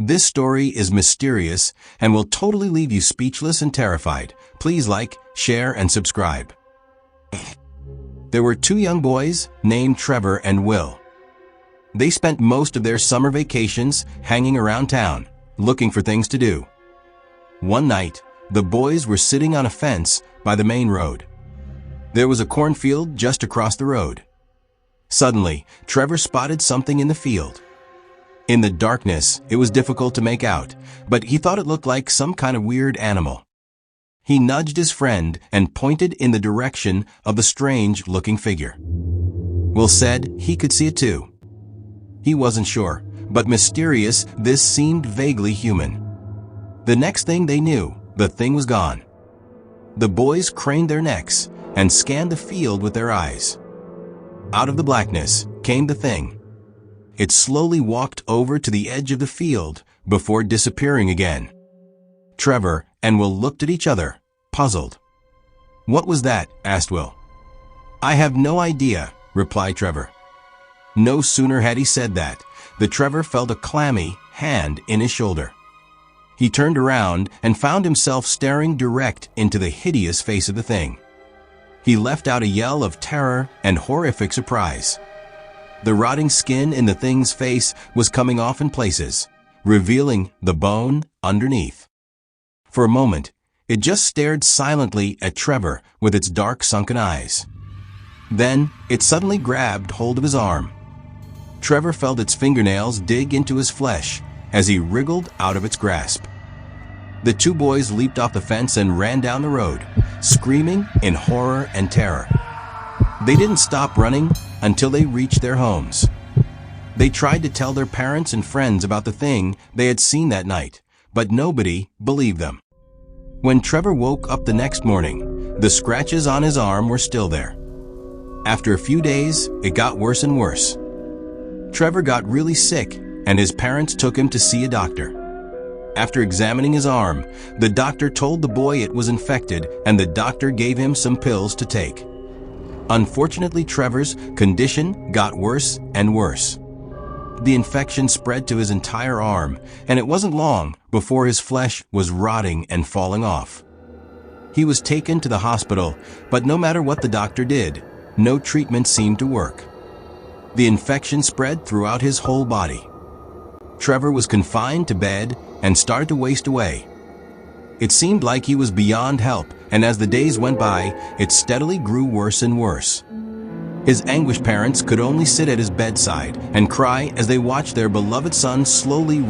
This story is mysterious and will totally leave you speechless and terrified. Please like, share, and subscribe. There were two young boys named Trevor and Will. They spent most of their summer vacations hanging around town, looking for things to do. One night, the boys were sitting on a fence by the main road. There was a cornfield just across the road. Suddenly, Trevor spotted something in the field. In the darkness, it was difficult to make out, but he thought it looked like some kind of weird animal. He nudged his friend and pointed in the direction of the strange-looking figure. Will said he could see it too. He wasn't sure, but mysterious, this seemed vaguely human. The next thing they knew, the thing was gone. The boys craned their necks and scanned the field with their eyes. Out of the blackness came the thing. It slowly walked over to the edge of the field before disappearing again. Trevor and Will looked at each other, puzzled. "What was that?" asked Will. "I have no idea," replied Trevor. No sooner had he said that, than Trevor felt a clammy hand in his shoulder. He turned around and found himself staring direct into the hideous face of the thing. He let out a yell of terror and horrific surprise. The rotting skin in the thing's face was coming off in places, revealing the bone underneath. For a moment, it just stared silently at Trevor with its dark, sunken eyes. Then, it suddenly grabbed hold of his arm. Trevor felt its fingernails dig into his flesh as he wriggled out of its grasp. The two boys leaped off the fence and ran down the road, screaming in horror and terror. They didn't stop running until they reached their homes. They tried to tell their parents and friends about the thing they had seen that night, but nobody believed them. When Trevor woke up the next morning, the scratches on his arm were still there. After a few days, it got worse and worse. Trevor got really sick, and his parents took him to see a doctor. After examining his arm, the doctor told the boy it was infected, and the doctor gave him some pills to take. Unfortunately, Trevor's condition got worse and worse. The infection spread to his entire arm, and it wasn't long before his flesh was rotting and falling off. He was taken to the hospital, but no matter what the doctor did, no treatment seemed to work. The infection spread throughout his whole body. Trevor was confined to bed and started to waste away. It seemed like he was beyond help, and as the days went by, it steadily grew worse and worse. His anguished parents could only sit at his bedside and cry as they watched their beloved son slowly